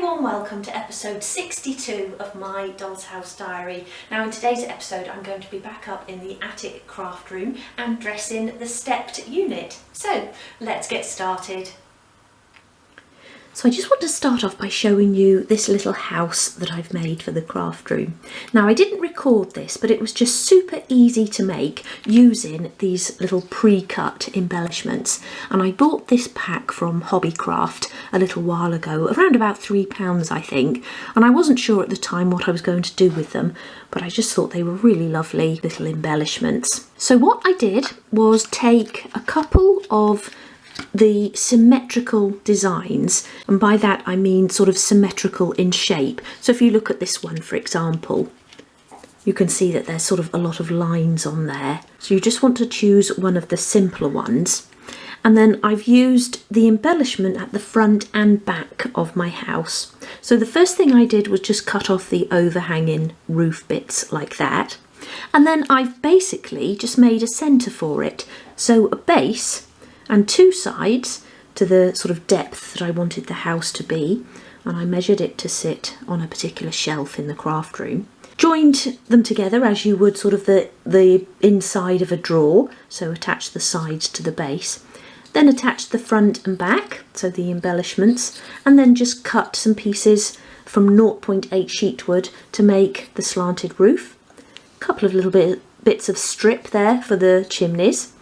warm welcome to episode 62 of my Doll's House Diary. Now in today's episode I'm going to be back up in the attic craft room and dressing the stepped unit. So let's get started. So I just want to start off by showing you this little house that I've made for the craft room. Now I didn't record this, but it was just super easy to make using these little pre-cut embellishments. And I bought this pack from Hobbycraft a little while ago, around about £3 I think. And I wasn't sure at the time what I was going to do with them, but I just thought they were really lovely little embellishments. So what I did was take a couple of the symmetrical designs, and by that I mean sort of symmetrical in shape. So if you look at this one, for example, you can see that there's sort of a lot of lines on there. So you just want to choose one of the simpler ones. And then I've used the embellishment at the front and back of my house. So the first thing I did was just cut off the overhanging roof bits like that. And then I've basically just made a centre for it. So a base and two sides to the sort of depth that I wanted the house to be, and I measured it to sit on a particular shelf in the craft room. Joined them together as you would sort of the inside of a drawer, so attach the sides to the base, then attach the front and back, so the embellishments, and then just cut some pieces from 0.8 sheet wood to make the slanted roof. A couple of little bits of strip there for the chimneys.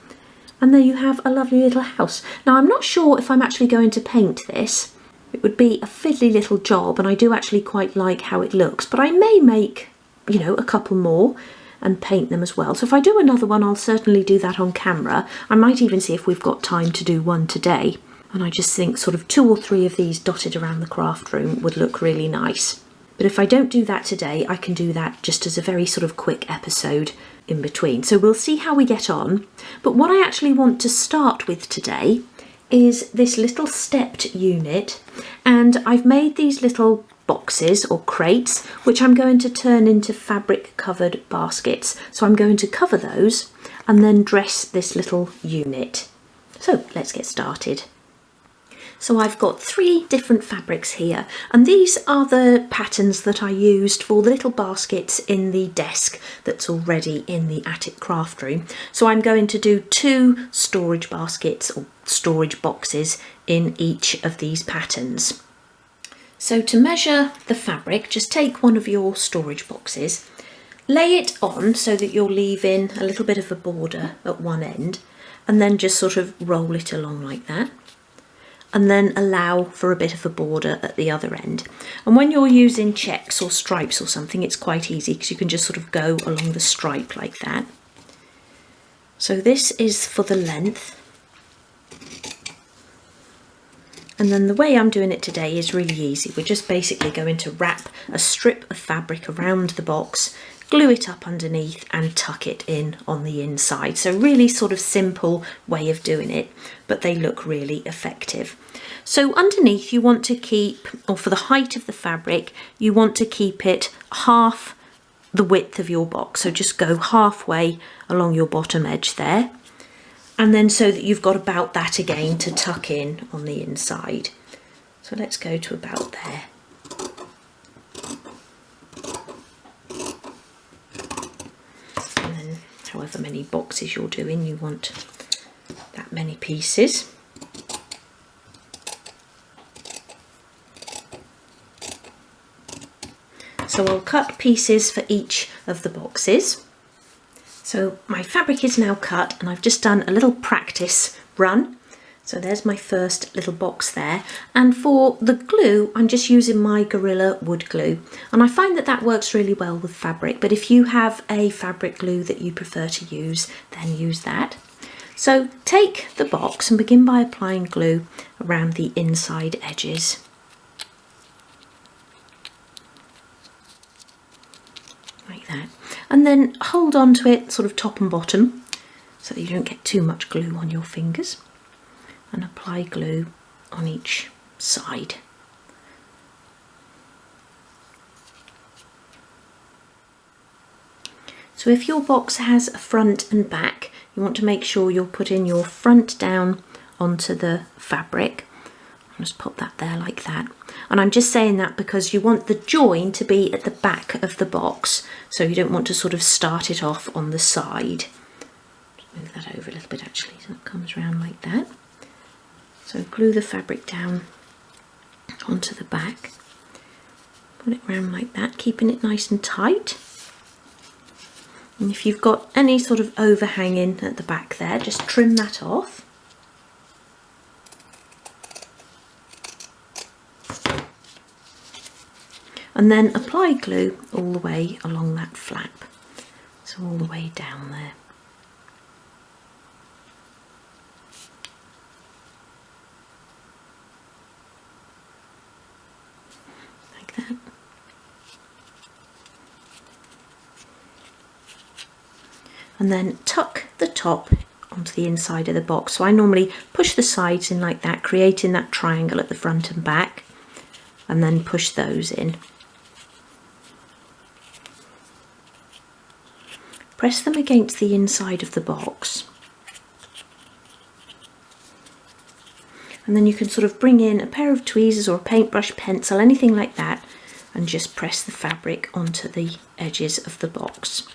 And there you have a lovely little house. Now I'm not sure if I'm actually going to paint this. It would be a fiddly little job, and I do actually quite like how it looks, but I may make, you know, a couple more and paint them as well. So if I do another one, I'll certainly do that on camera. I might even see if we've got time to do one today. And I just think sort of 2 or 3 of these dotted around the craft room would look really nice. But if I don't do that today, I can do that just as a very sort of quick episode in between. So we'll see how we get on. But what I actually want to start with today is this little stepped unit. And I've made these little boxes or crates, which I'm going to turn into fabric covered baskets. So I'm going to cover those and then dress this little unit. So let's get started. So I've got 3 different fabrics here, and these are the patterns that I used for the little baskets in the desk that's already in the attic craft room. So I'm going to do 2 storage baskets or storage boxes in each of these patterns. So to measure the fabric, just take one of your storage boxes, lay it on so that you're leaving a little bit of a border at one end, and then just sort of roll it along like that. And then allow for a bit of a border at the other end. And when you're using checks or stripes or something, it's quite easy because you can just sort of go along the stripe like that. So this is for the length. And then the way I'm doing it today is really easy. We're just basically going to wrap a strip of fabric around the box, glue it up underneath and tuck it in on the inside. So really sort of simple way of doing it, but they look really effective. So underneath you want to keep, or for the height of the fabric, you want to keep it half the width of your box. So just go halfway along your bottom edge there. And then so that you've got about that again to tuck in on the inside. So let's go to about there. However many boxes you're doing, you want that many pieces. So I'll cut pieces for each of the boxes. So my fabric is now cut, and I've just done a little practice run. So there's my first little box there. And for the glue, I'm just using my Gorilla wood glue. And I find that that works really well with fabric, but if you have a fabric glue that you prefer to use, then use that. So take the box and begin by applying glue around the inside edges. Like that. And then hold on to it sort of top and bottom so that you don't get too much glue on your fingers. And apply glue on each side. So if your box has a front and back, you want to make sure you're putting your front down onto the fabric Just pop that there like that. And I'm just saying that because you want the join to be at the back of the box, so you don't want to sort of start it off on the side. Just move that over a little bit actually, so it comes around like that. So glue the fabric down onto the back, put it around like that, keeping it nice and tight. And if you've got any sort of overhanging at the back there, just trim that off. And then apply glue all the way along that flap, so all the way down there. Like that. And then tuck the top onto the inside of the box. So I normally push the sides in like that, creating that triangle at the front and back, and then push those in. Press them against the inside of the box. And then you can sort of bring in a pair of tweezers or a paintbrush, pencil, anything like that, and just press the fabric onto the edges of the box.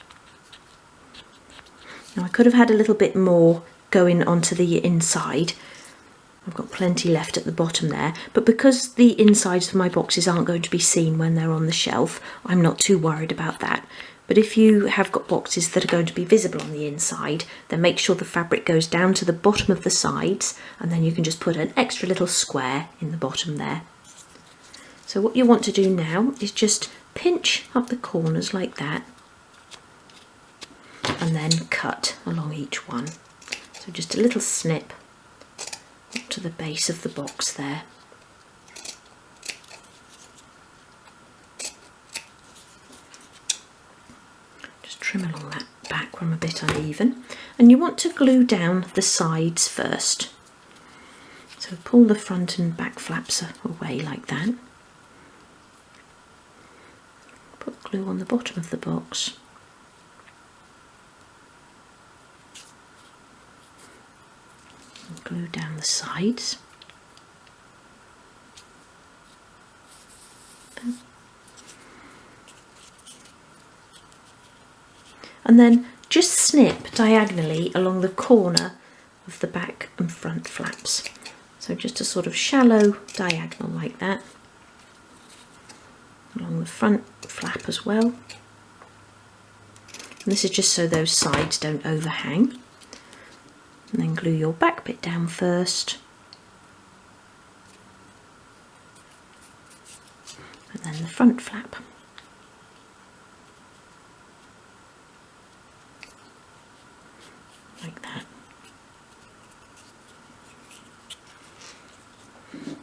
Now I could have had a little bit more going onto the inside. I've got plenty left at the bottom there, but because the insides of my boxes aren't going to be seen when they're on the shelf, I'm not too worried about that. But if you have got boxes that are going to be visible on the inside, then make sure the fabric goes down to the bottom of the sides, and then you can just put an extra little square in the bottom there. So what you want to do now is just pinch up the corners like that, and then cut along each one. So just a little snip up to the base of the box there. Trim along that back where I'm a bit uneven, and you want to glue down the sides first. So pull the front and back flaps away like that. Put glue on the bottom of the box. And glue down the sides. And then just snip diagonally along the corner of the back and front flaps. So just a sort of shallow diagonal like that, along the front flap as well. And this is just so those sides don't overhang. And then glue your back bit down first. And then the front flap. Like that.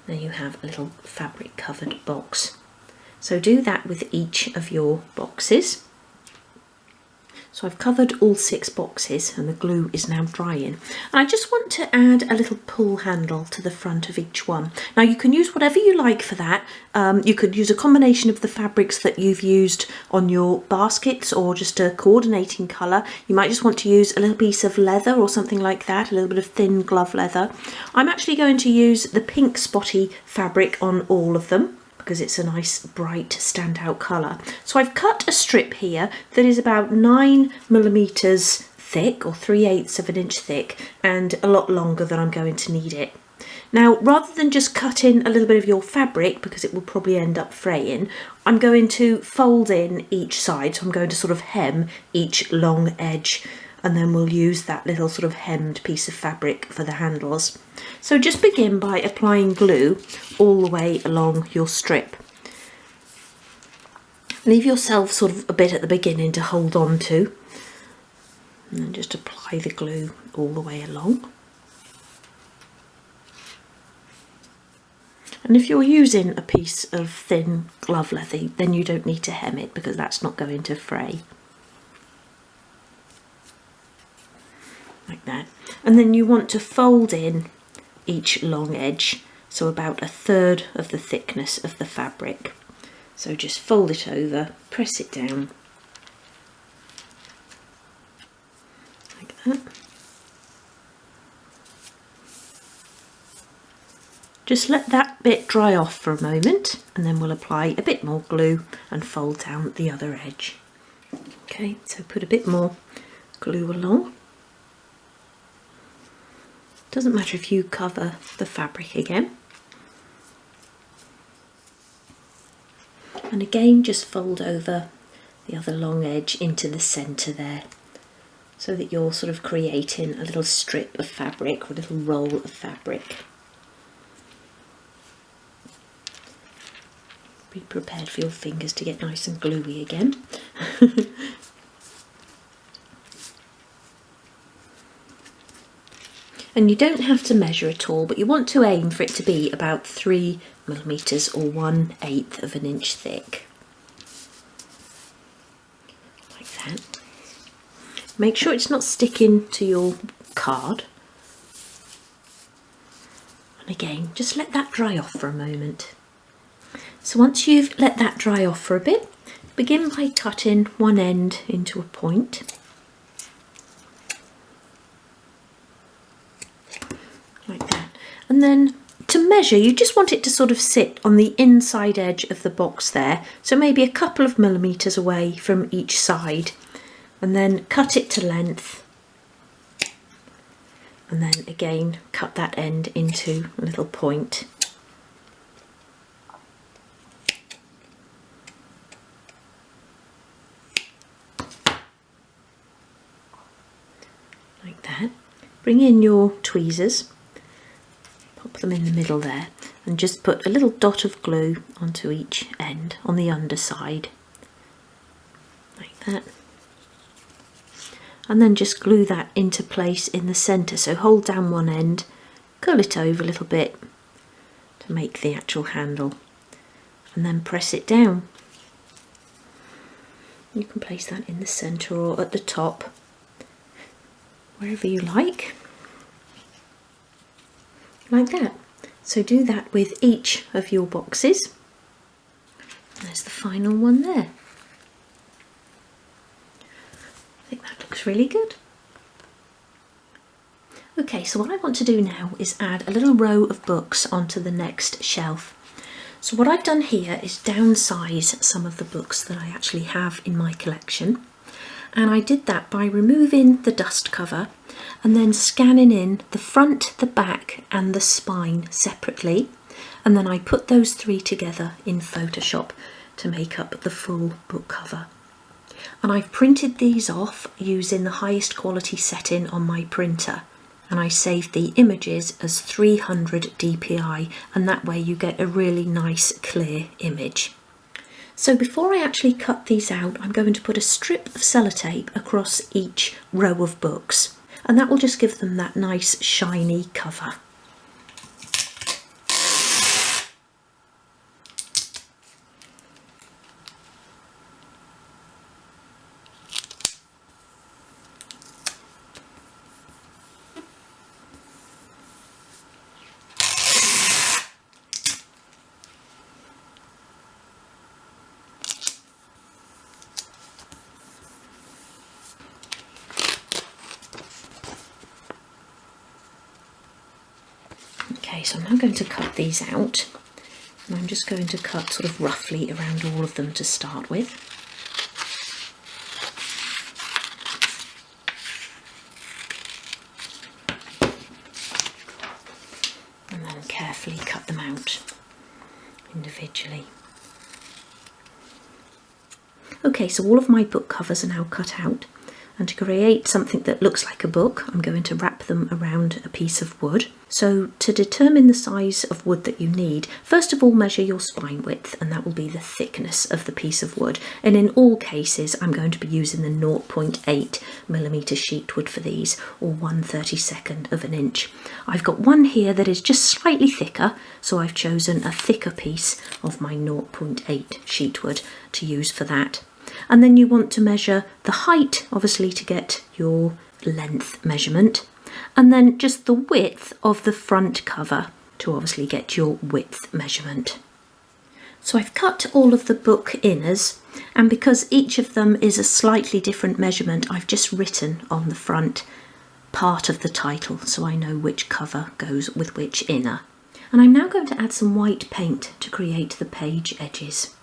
There you have a little fabric covered box. So do that with each of your boxes. So I've covered all 6 boxes and the glue is now drying. And I just want to add a little pull handle to the front of each one. Now you can use whatever you like for that. You could use a combination of the fabrics that you've used on your baskets or just a coordinating colour. You might just want to use a little piece of leather or something like that, a little bit of thin glove leather. I'm actually going to use the pink spotty fabric on all of them, because it's a nice bright standout colour. So I've cut a strip here that is about 9mm thick, or 3/8 of an inch thick, and a lot longer than I'm going to need it. Now, rather than just cut in a little bit of your fabric, because it will probably end up fraying, I'm going to fold in each side. So I'm going to sort of hem each long edge, and then we'll use that little sort of hemmed piece of fabric for the handles. So just begin by applying glue all the way along your strip. Leave yourself sort of a bit at the beginning to hold on to, and then just apply the glue all the way along. And if you're using a piece of thin glove leather, then you don't need to hem it because that's not going to fray. Like that. And then you want to fold in each long edge, so about 1/3 of the thickness of the fabric. So just fold it over, press it down, like that. Just let that bit dry off for a moment and then we'll apply a bit more glue and fold down the other edge. Okay, so put a bit more glue along. Doesn't matter if you cover the fabric again. And again, just fold over the other long edge into the centre there, so that you're sort of creating a little strip of fabric or a little roll of fabric. Be prepared for your fingers to get nice and gluey again. And you don't have to measure at all, but you want to aim for it to be about 3 millimetres or 1/8 of an inch thick. Like that. Make sure it's not sticking to your card. And again, just let that dry off for a moment. So once you've let that dry off for a bit, begin by cutting one end into a point. Like that. And then to measure, you just want it to sort of sit on the inside edge of the box there, so maybe a couple of millimetres away from each side, and then cut it to length, and then again cut that end into a little point. Like that. Bring in your tweezers, pop them in the middle there, and just put a little dot of glue onto each end on the underside, like that. And then just glue that into place in the centre. So hold down one end, curl it over a little bit to make the actual handle, and then press it down. You can place that in the centre or at the top, wherever you like that. So do that with each of your boxes. There's the final one there. I think that looks really good. Okay, so what I want to do now is add a little row of books onto the next shelf. So what I've done here is downsize some of the books that I actually have in my collection. And I did that by removing the dust cover and then scanning in the front, the back and the spine separately. And then I put those three together in Photoshop to make up the full book cover. And I've printed these off using the highest quality setting on my printer. And I saved the images as 300 dpi, and that way you get a really nice clear image. So before I actually cut these out, I'm going to put a strip of sellotape across each row of books, and that will just give them that nice shiny cover. Okay, so I'm now going to cut these out, and I'm just going to cut sort of roughly around all of them to start with. And then carefully cut them out individually. Okay, so all of my book covers are now cut out, and to create something that looks like a book, I'm going to wrap them around a piece of wood. So to determine the size of wood that you need, first of all measure your spine width, and that will be the thickness of the piece of wood. And in all cases, I'm going to be using the 0.8mm sheet wood for these, or 1/32 of an inch. I've got one here that is just slightly thicker, so I've chosen a thicker piece of my 0.8 sheet wood to use for that. And then you want to measure the height, obviously, to get your length measurement, and then just the width of the front cover to obviously get your width measurement. So I've cut all of the book inners, and because each of them is a slightly different measurement, I've just written on the front part of the title so I know which cover goes with which inner. And I'm now going to add some white paint to create the page edges.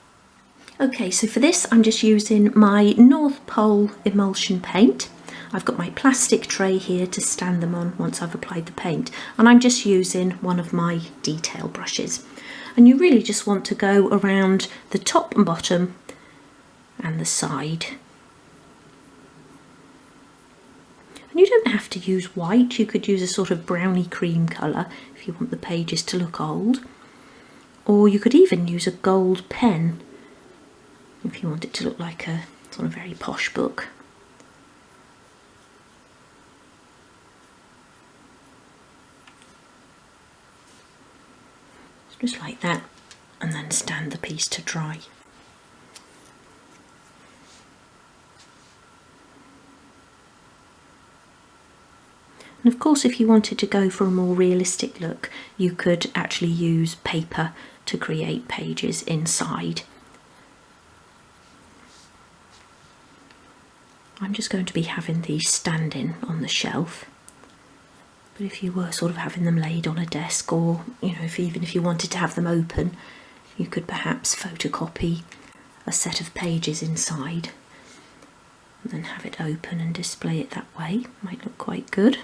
Okay, so for this I'm just using my North Pole emulsion paint. I've got my plastic tray here to stand them on once I've applied the paint, and I'm just using one of my detail brushes. And you really just want to go around the top and bottom and the side. And you don't have to use white, you could use a sort of browny cream colour if you want the pages to look old. Or you could even use a gold pen if you want it to look like a sort of very posh book. Just like that, and then stand the piece to dry. And of course, if you wanted to go for a more realistic look, you could actually use paper to create pages inside. I'm just going to be having these standing on the shelf. But if you were sort of having them laid on a desk, or even if you wanted to have them open, you could perhaps photocopy a set of pages inside and then have it open and display it that way. Might look quite good.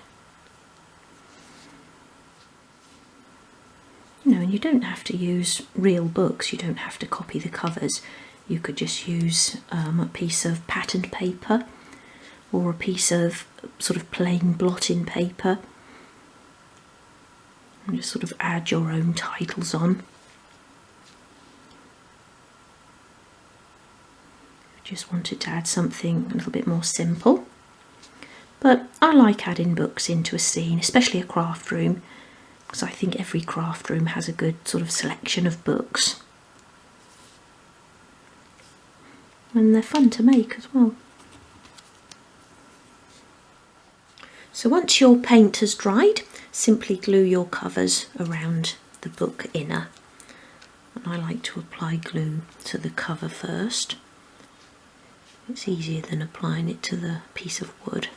And you don't have to use real books, you don't have to copy the covers. You could just use a piece of patterned paper or a piece of sort of plain blotting paper. And just sort of add your own titles on. Just wanted to add something a little bit more simple. But I like adding books into a scene, especially a craft room, because I think every craft room has a good sort of selection of books. And they're fun to make as well. So once your paint has dried, simply glue your covers around the book inner. And I like to apply glue to the cover first. It's easier than applying it to the piece of wood.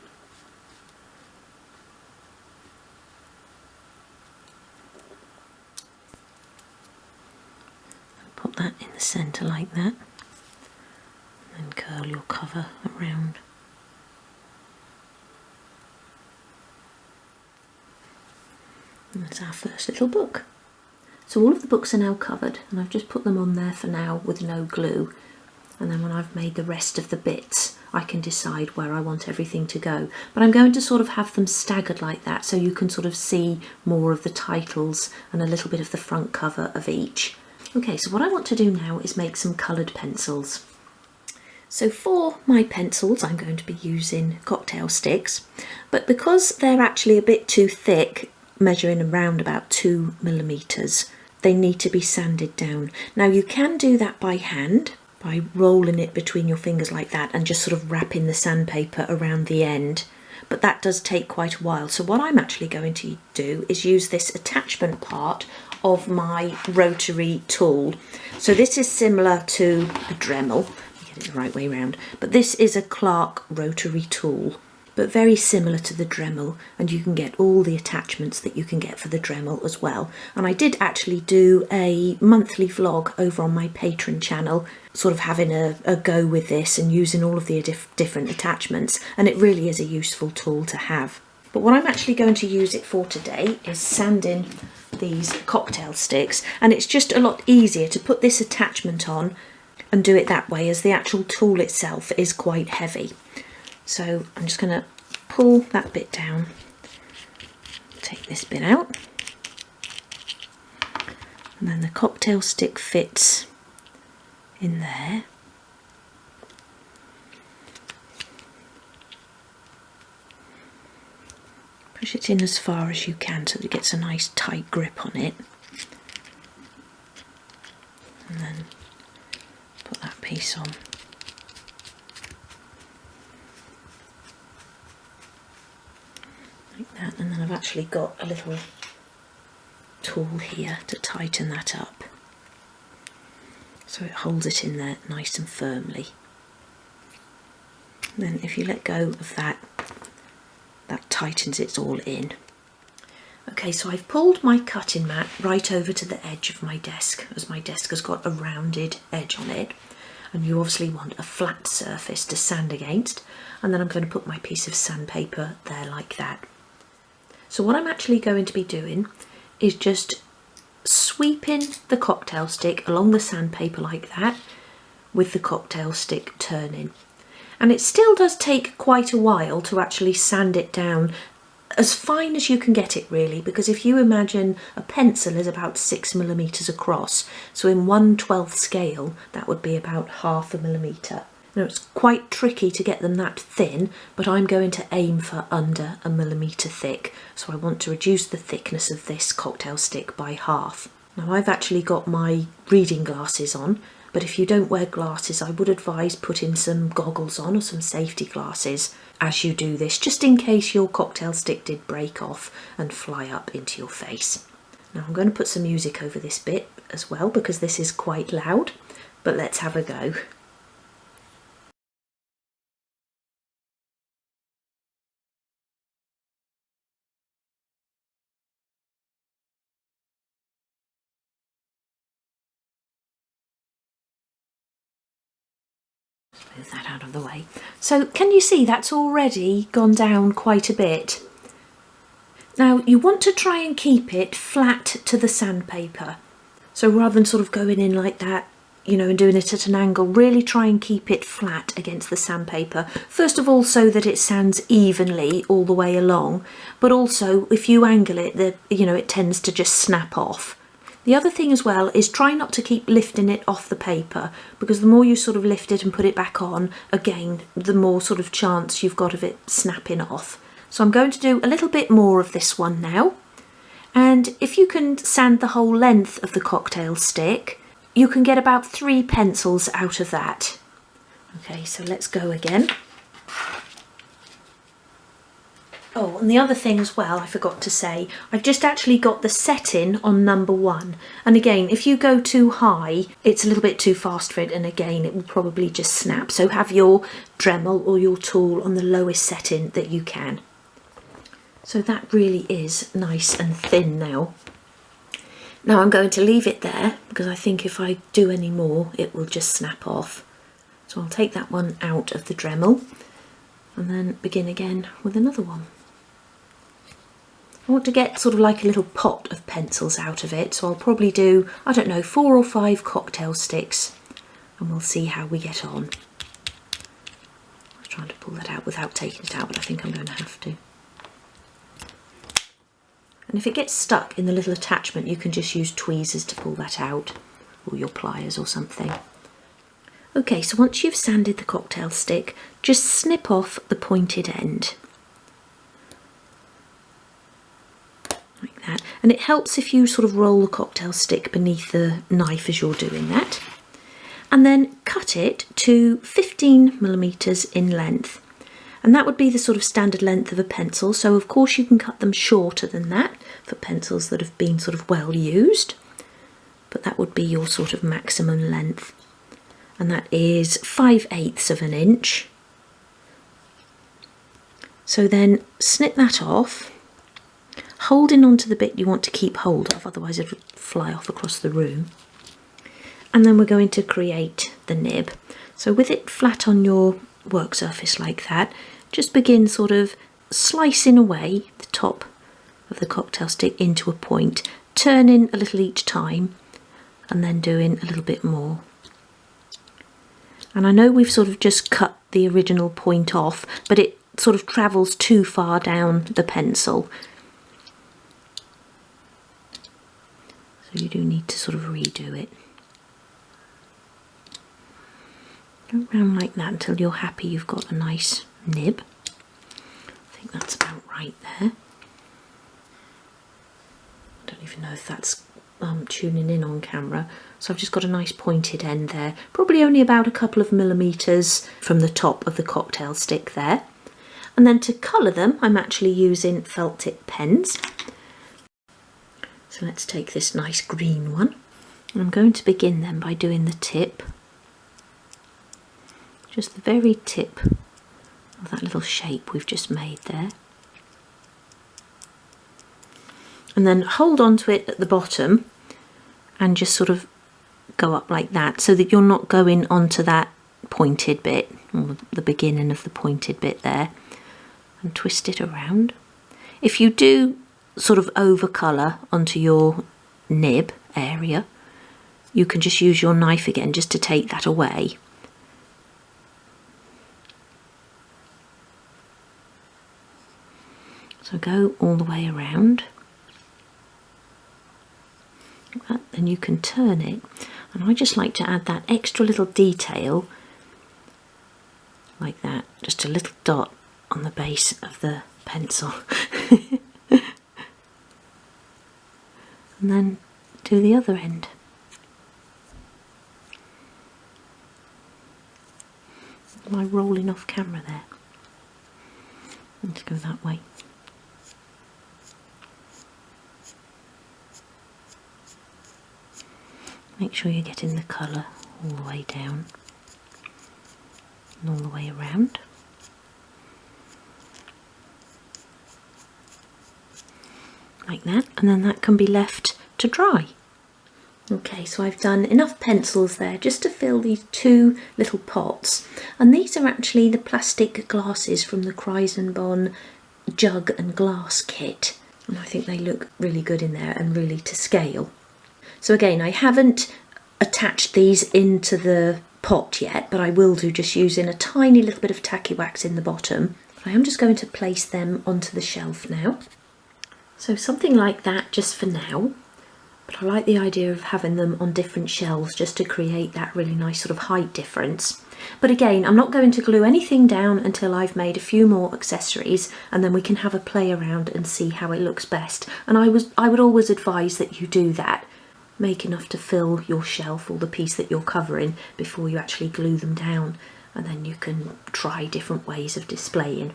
Put that in the centre like that, and then curl your cover around. And that's our first little book. So all of the books are now covered, and I've just put them on there for now with no glue, and then when I've made the rest of the bits I can decide where I want everything to go. But I'm going to sort of have them staggered like that so you can sort of see more of the titles and a little bit of the front cover of each. Okay, so what I want to do now is make some coloured pencils. So for my pencils I'm going to be using cocktail sticks, but because they're actually a bit too thick, measuring around about 2mm, they need to be sanded down. Now you can do that by hand, by rolling it between your fingers like that and just sort of wrapping the sandpaper around the end, but that does take quite a while. So what I'm actually going to do is use this attachment part of my rotary tool. So this is similar to a Dremel, get it the right way round, but this is a Clark rotary tool, but very similar to the Dremel, and you can get all the attachments that you can get for the Dremel as well. And I did actually do a monthly vlog over on my Patreon channel, sort of having a go with this and using all of the different attachments, and it really is a useful tool to have. But what I'm actually going to use it for today is sanding these cocktail sticks, and it's just a lot easier to put this attachment on and do it that way, as the actual tool itself is quite heavy. So I'm just going to pull that bit down, take this bit out, and then the cocktail stick fits in there. Push it in as far as you can so that it gets a nice tight grip on it, and then put that piece on. Like that, and then I've actually got a little tool here to tighten that up so it holds it in there nice and firmly. Then if you let go of that, that tightens it all in. Okay, so I've pulled my cutting mat right over to the edge of my desk, as my desk has got a rounded edge on it, and you obviously want a flat surface to sand against, and then I'm going to put my piece of sandpaper there like that. So what I'm actually going to be doing is just sweeping the cocktail stick along the sandpaper like that, with the cocktail stick turning. And it still does take quite a while to actually sand it down as fine as you can get it, really, because if you imagine a pencil is about 6mm across, so in 1/12 scale that would be about 1/2 millimetre. Now it's quite tricky to get them that thin, but I'm going to aim for under 1mm thick, so I want to reduce the thickness of this cocktail stick by half. Now I've actually got my reading glasses on, but if you don't wear glasses, I would advise putting some goggles on or some safety glasses as you do this, just in case your cocktail stick did break off and fly up into your face. Now I'm going to put some music over this bit as well, because this is quite loud, but let's have a go. Move that out of the way. So can you see that's already gone down quite a bit? Now you want to try and keep it flat to the sandpaper. So rather than sort of going in like that, you know, and doing it at an angle, really try and keep it flat against the sandpaper. First of all, so that it sands evenly all the way along, but also if you angle it, it tends to just snap off. The other thing as well is try not to keep lifting it off the paper, because the more you sort of lift it and put it back on, again, the more sort of chance you've got of it snapping off. So I'm going to do a little bit more of this one now. And if you can sand the whole length of the cocktail stick, you can get about 3 pencils out of that. Okay, so let's go again. Oh, and the other thing as well, I forgot to say, I've just actually got the setting on number 1. And again, if you go too high, it's a little bit too fast for it, and again, it will probably just snap. So have your Dremel or your tool on the lowest setting that you can. So that really is nice and thin now. Now I'm going to leave it there, because I think if I do any more, it will just snap off. So I'll take that one out of the Dremel and then begin again with another one. I want to get sort of like a little pot of pencils out of it, so I'll probably do, I don't know, 4 or 5 cocktail sticks, and we'll see how we get on. I was trying to pull that out without taking it out, but I think I'm going to have to. And if it gets stuck in the little attachment, you can just use tweezers to pull that out, or your pliers or something. Okay, so once you've sanded the cocktail stick, just snip off the pointed end. Like that. And it helps if you sort of roll the cocktail stick beneath the knife as you're doing that. And then cut it to 15mm in length. And that would be the sort of standard length of a pencil, so of course you can cut them shorter than that for pencils that have been sort of well used, but that would be your sort of maximum length, and that is 5/8 of an inch. So then snip that off, holding on to the bit you want to keep hold of, otherwise it would fly off across the room. And then we're going to create the nib. So with it flat on your work surface like that, just begin sort of slicing away the top of the cocktail stick into a point, turning a little each time and then doing a little bit more. And I know we've sort of just cut the original point off, but it sort of travels too far down the pencil, so you do need to sort of redo it. Go around like that until you're happy you've got a nice nib. I think that's about right there. I don't even know if that's tuning in on camera. So I've just got a nice pointed end there, probably only about a couple of millimetres from the top of the cocktail stick there. And then to colour them, I'm actually using felt tip pens. So let's take this nice green one. And I'm going to begin then by doing the tip. Just the very tip of that little shape we've just made there. and then hold on to it at the bottom and just sort of go up like that, so that you're not going onto that pointed bit, or the beginning of the pointed bit there, and twist it around. If you do sort of over colour onto your nib area, you can just use your knife again just to take that away. So go all the way around, then you can turn it, and I just like to add that extra little detail like that, just a little dot on the base of the pencil. And then do the other end. Am I rolling off camera there? Let's go that way. Make sure you're getting the colour all the way down and all the way around. Like that, and then that can be left to dry. Okay, so I've done enough pencils there just to fill these two little pots, and these are actually the plastic glasses from the Bon jug and glass kit, and I think they look really good in there and really to scale. So again, I haven't attached these into the pot yet, but I will do just using a tiny little bit of tacky wax in the bottom. I am just going to place them onto the shelf now. So something like that just for now, but I like the idea of having them on different shelves just to create that really nice sort of height difference. But again, I'm not going to glue anything down until I've made a few more accessories, and then we can have a play around and see how it looks best. And I would always advise that you do that. Make enough to fill your shelf or the piece that you're covering before you actually glue them down, and then you can try different ways of displaying.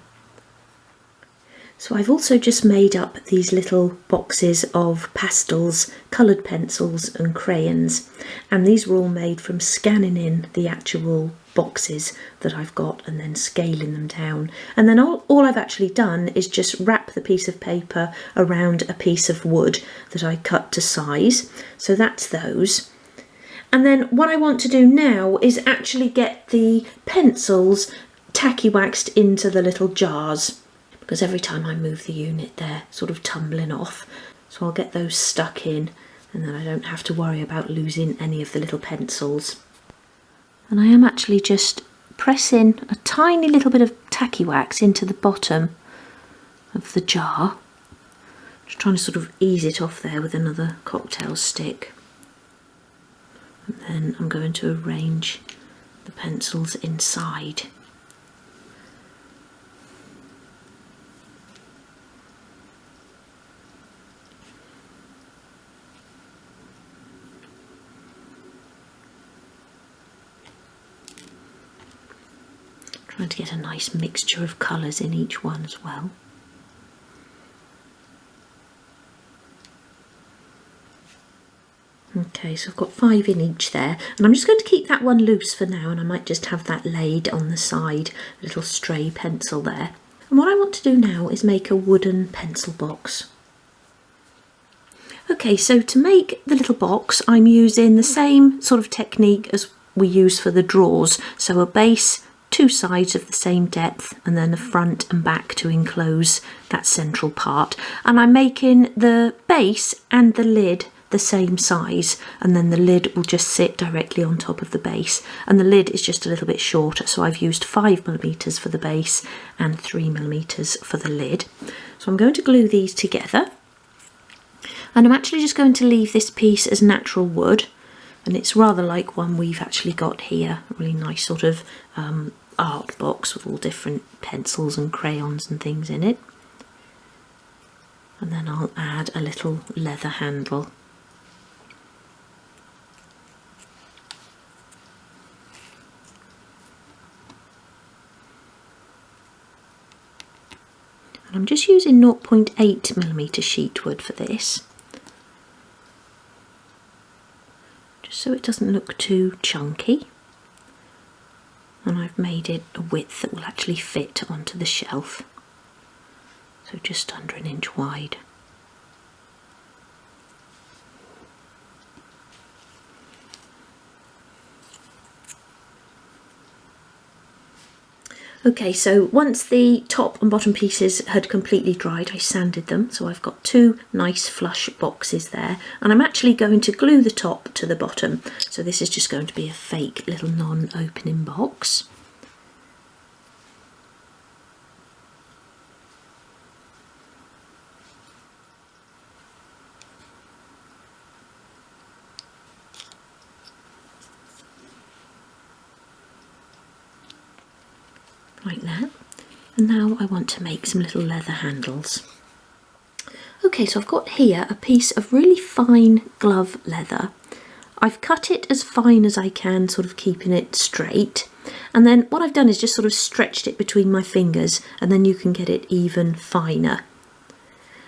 So I've also just made up these little boxes of pastels, coloured pencils and crayons, and these were all made from scanning in the actual boxes that I've got and then scaling them down. And then all I've actually done is just wrap the piece of paper around a piece of wood that I cut to size. So that's those. And then what I want to do now is actually get the pencils tacky waxed into the little jars, because every time I move the unit they're sort of tumbling off. So I'll get those stuck in, and then I don't have to worry about losing any of the little pencils. And I am actually just pressing a tiny little bit of tacky wax into the bottom of the jar. Just trying to sort of ease it off there with another cocktail stick. And then I'm going to arrange the pencils inside. Trying to get a nice mixture of colours in each one as well. Okay, so I've got 5 in each there, and I'm just going to keep that one loose for now, and I might just have that laid on the side, a little stray pencil there. And what I want to do now is make a wooden pencil box. Okay, so to make the little box I'm using the same sort of technique as we use for the drawers, so a base, 2 sides of the same depth, and then the front and back to enclose that central part. And I'm making the base and the lid the same size, and then the lid will just sit directly on top of the base, and the lid is just a little bit shorter, so I've used 5mm for the base and 3mm for the lid. So I'm going to glue these together, and I'm actually just going to leave this piece as natural wood, and it's rather like one we've actually got here, a really nice sort of art box with all different pencils and crayons and things in it. And then I'll add a little leather handle. And I'm just using 0.8mm sheet wood for this, just so it doesn't look too chunky. And I've made it a width that will actually fit onto the shelf, so just under 1 inch wide. Okay, so once the top and bottom pieces had completely dried, I sanded them, so I've got two nice flush boxes there, and I'm actually going to glue the top to the bottom, so this is just going to be a fake little non-opening box. Like that. And now I want to make some little leather handles. Okay, so I've got here a piece of really fine glove leather. I've cut it as fine as I can, sort of keeping it straight. And then what I've done is just sort of stretched it between my fingers, and then you can get it even finer.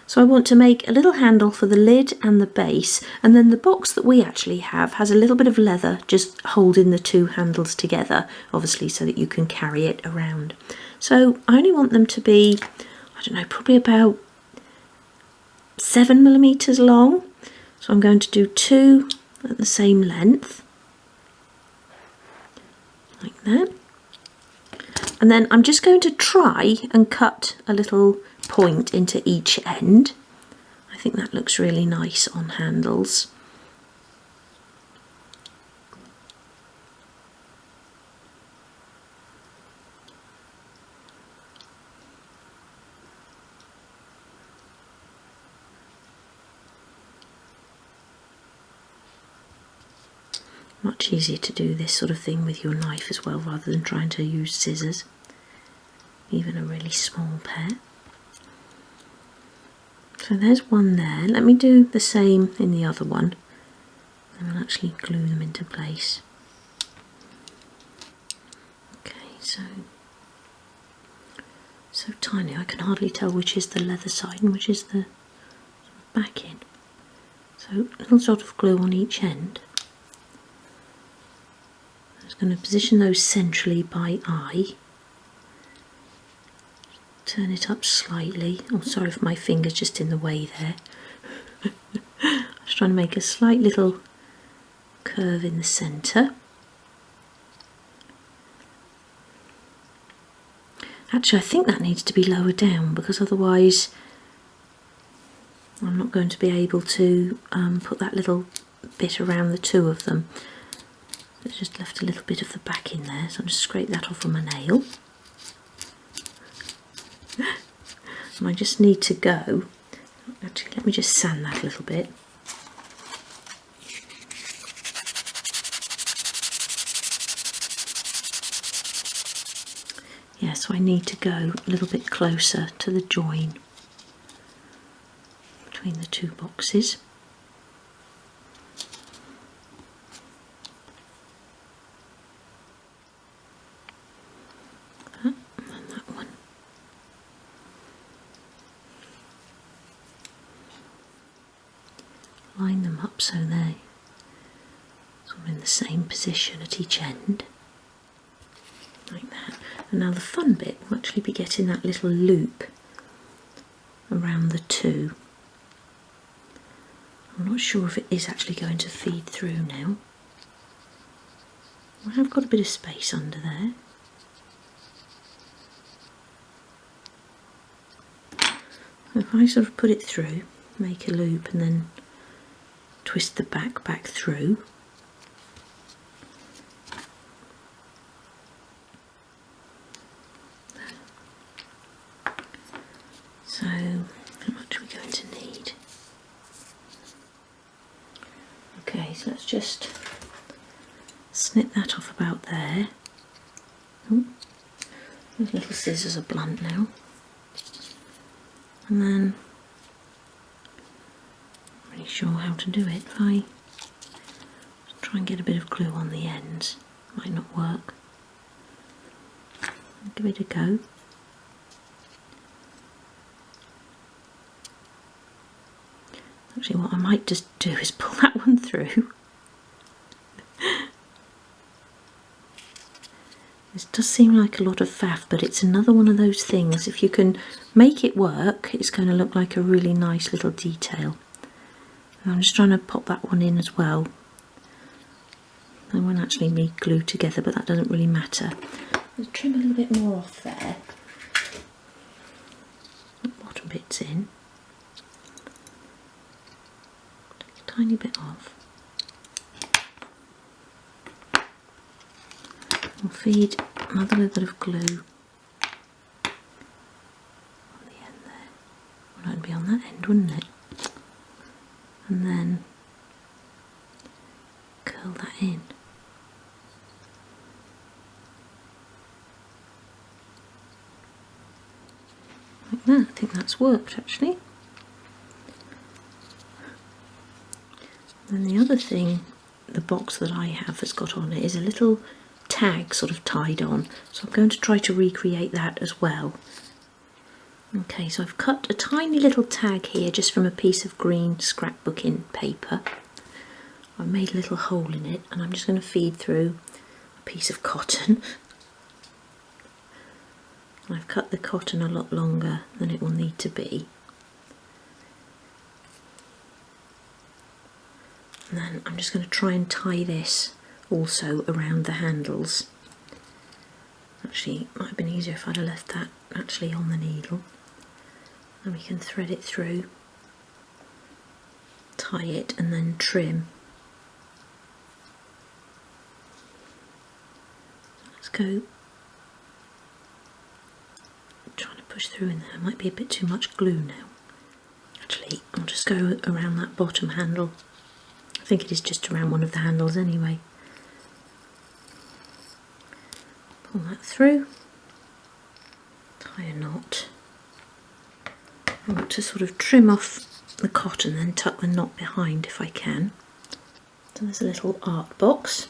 So I want to make a little handle for the lid and the base, and then the box that we actually have has a little bit of leather just holding the two handles together, obviously so that you can carry it around. So I only want them to be, I don't know, probably about 7mm long. So I'm going to do two at the same length, like that. And then I'm just going to try and cut a little point into each end. I think that looks really nice on handles. Much easier to do this sort of thing with your knife as well, rather than trying to use scissors, even a really small pair. So there's one there. Let me do the same in the other one, and we'll actually glue them into place. Okay, so tiny I can hardly tell which is the leather side and which is the backing. So a little sort of glue on each end. I'm just going to position those centrally by eye. Turn it up slightly. Oh, sorry if my finger's just in the way there. I'm just trying to make a slight little curve in the centre. Actually, I think that needs to be lower down, because otherwise I'm not going to be able to put that little bit around the two of them. It's just left a little bit of the back in there, so I'll just scrape that off with my nail. And I just need to go, actually let me just sand that a little bit. Yeah, so I need to go a little bit closer to the join between the two boxes. Line them up so they're sort of in the same position at each end, like that. And now the fun bit will actually be getting that little loop around the two. I'm not sure if it is actually going to feed through now. I have got a bit of space under there. If I sort of put it through, make a loop and then twist the back through. So how much are we going to need? Okay, so let's just snip that off about there. Oh, those little scissors are blunt now. And then sure how to do it. If I try and get a bit of glue on the ends, might not work. Give it a go. Actually, what I might just do is pull that one through. This does seem like a lot of faff, but it's another one of those things. If you can make it work, it's going to look like a really nice little detail. I'm just trying to pop that one in as well. They won't actually need glue together, but that doesn't really matter. Let's trim a little bit more off there. The bottom bit's in. Take a tiny bit off. We'll feed another little bit of glue on the end there. Well, that'd be on that end, wouldn't it? And then curl that in. Like that. I think that's worked actually. And the other thing, the box that I have that's got on it is a little tag sort of tied on, so I'm going to try to recreate that as well. Okay, so I've cut a tiny little tag here just from a piece of green scrapbooking paper. I've made a little hole in it and I'm just going to feed through a piece of cotton. I've cut the cotton a lot longer than it will need to be. And then I'm just going to try and tie this also around the handles. Actually, it might have been easier if I'd have left that actually on the needle. And we can thread it through, tie it and then trim. Let's go. I'm trying to push through in there. Might be a bit too much glue now. Actually, I'll just go around that bottom handle. I think it is just around one of the handles anyway. Pull that through, tie a knot. I want to sort of trim off the cotton, then tuck the knot behind if I can. So there's a little art box.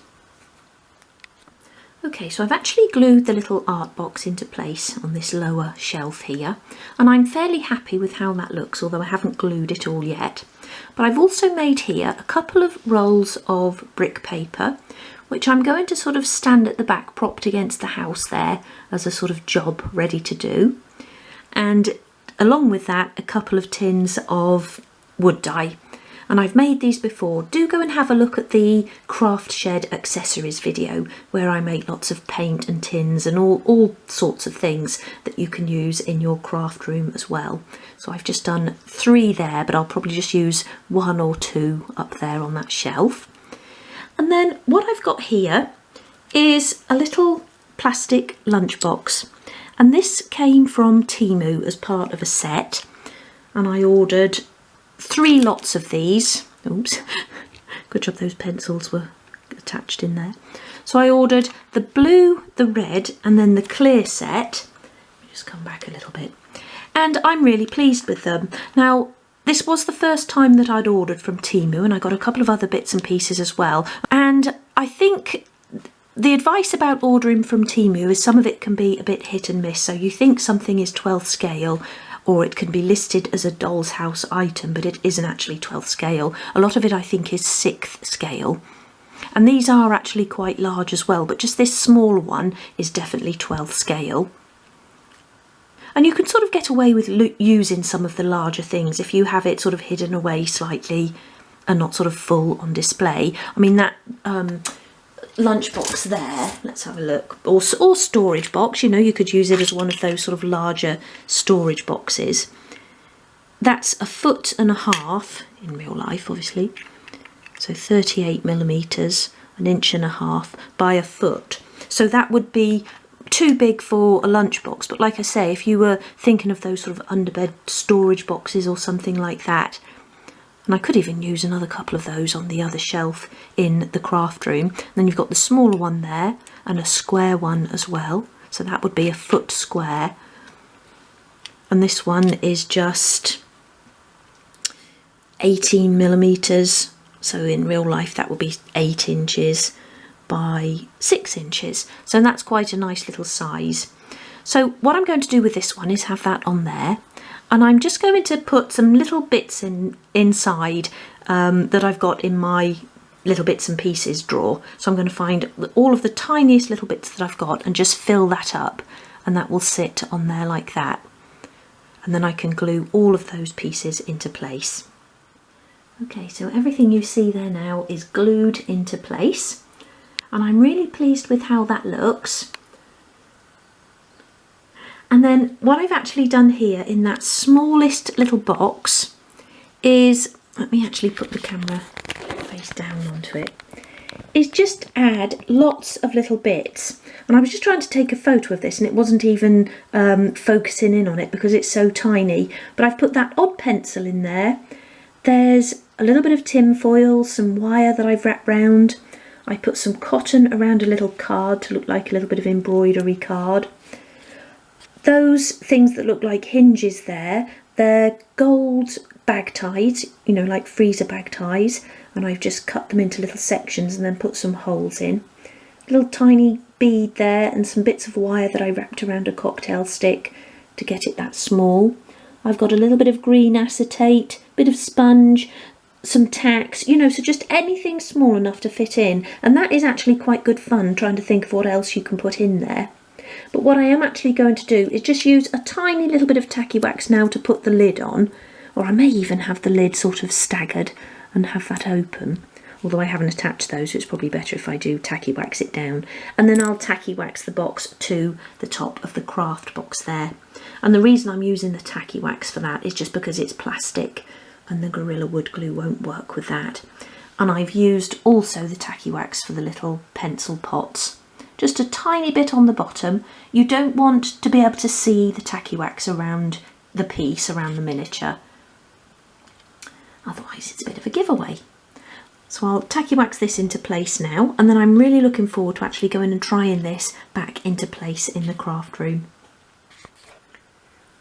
Okay, so I've actually glued the little art box into place on this lower shelf here, and I'm fairly happy with how that looks, although I haven't glued it all yet. But I've also made here a couple of rolls of brick paper, which I'm going to sort of stand at the back, propped against the house there, as a sort of job ready to do. And along with that, a couple of tins of wood dye. And I've made these before. Do go and have a look at the Craft Shed accessories video, where I make lots of paint and tins and all sorts of things that you can use in your craft room as well. So I've just done 3 there, but I'll probably just use 1 or 2 up there on that shelf. And then what I've got here is a little plastic lunchbox. And this came from Temu as part of a set. And I ordered 3 lots of these. Oops, good job those pencils were attached in there. So I ordered the blue, the red, and then the clear set. Just come back a little bit. And I'm really pleased with them. Now, this was the first time that I'd ordered from Temu, and I got a couple of other bits and pieces as well. And I think the advice about ordering from Temu is some of it can be a bit hit and miss. So you think something is 12th scale, or it can be listed as a doll's house item, but it isn't actually 12th scale. A lot of it I think is 6th scale. And these are actually quite large as well, but just this small one is definitely 12th scale. And you can sort of get away with using some of the larger things if you have it sort of hidden away slightly and not sort of full on display. I mean, that lunchbox there, let's have a look, or storage box, you know, you could use it as one of those sort of larger storage boxes. That's 1.5 foot in real life, obviously, so 38mm, 1.5 inches by 1 foot. So that would be too big for a lunchbox, but like I say, if you were thinking of those sort of underbed storage boxes or something like that, and I could even use another couple of those on the other shelf in the craft room. And then you've got the smaller one there and a square one as well. So that would be 1 foot square. And this one is just 18mm. So in real life that would be 8 inches by 6 inches. So that's quite a nice little size. So what I'm going to do with this one is have that on there. And I'm just going to put some little bits inside that I've got in my little bits and pieces drawer. So I'm going to find all of the tiniest little bits that I've got and just fill that up, and that will sit on there like that. And then I can glue all of those pieces into place. Okay, so everything you see there now is glued into place, and I'm really pleased with how that looks. And then what I've actually done here in that smallest little box is, let me actually put the camera face down onto it, is just add lots of little bits. And I was just trying to take a photo of this and it wasn't even focusing in on it because it's so tiny. But I've put that odd pencil in there. There's a little bit of tin foil, some wire that I've wrapped round. I put some cotton around a little card to look like a little bit of embroidery card. Those things that look like hinges there, they're gold bag ties, you know, like freezer bag ties. And I've just cut them into little sections and then put some holes in. A little tiny bead there and some bits of wire that I wrapped around a cocktail stick to get it that small. I've got a little bit of green acetate, bit of sponge, some tacks, you know, so just anything small enough to fit in. And that is actually quite good fun, trying to think of what else you can put in there. But what I am actually going to do is just use a tiny little bit of tacky wax now to put the lid on, or I may even have the lid sort of staggered and have that open. Although I haven't attached those, so it's probably better if I do tacky wax it down. And then I'll tacky wax the box to the top of the craft box there. And the reason I'm using the tacky wax for that is just because it's plastic and the Gorilla Wood glue won't work with that. And I've used also the tacky wax for the little pencil pots. Just a tiny bit on the bottom. You don't want to be able to see the tacky wax around the piece, around the miniature. Otherwise it's a bit of a giveaway. So I'll tacky wax this into place now, and then I'm really looking forward to actually going and trying this back into place in the craft room.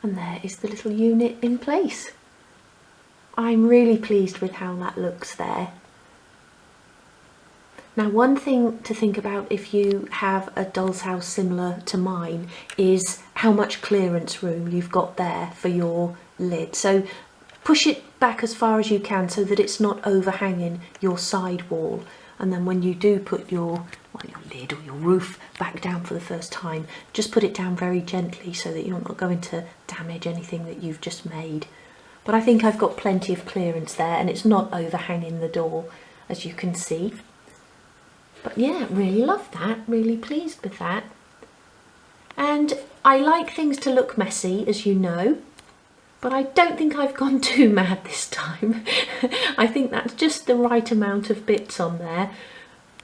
And there is the little unit in place. I'm really pleased with how that looks there. Now, one thing to think about if you have a doll's house similar to mine is how much clearance room you've got there for your lid. So push it back as far as you can so that it's not overhanging your side wall. And then when you do put your lid or your roof back down for the first time, just put it down very gently so that you're not going to damage anything that you've just made. But I think I've got plenty of clearance there and it's not overhanging the door, as you can see. But yeah, really love that, really pleased with that. And I like things to look messy, as you know, but I don't think I've gone too mad this time. I think that's just the right amount of bits on there.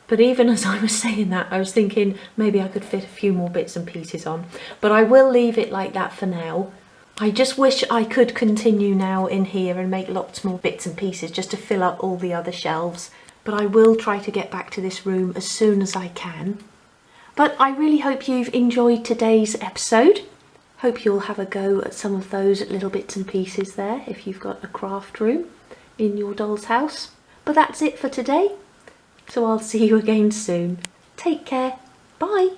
But even as I was saying that, I was thinking maybe I could fit a few more bits and pieces on. But I will leave it like that for now. I just wish I could continue now in here and make lots more bits and pieces just to fill up all the other shelves. But I will try to get back to this room as soon as I can. But I really hope you've enjoyed today's episode. Hope you'll have a go at some of those little bits and pieces there if you've got a craft room in your doll's house. But that's it for today. So I'll see you again soon. Take care. Bye.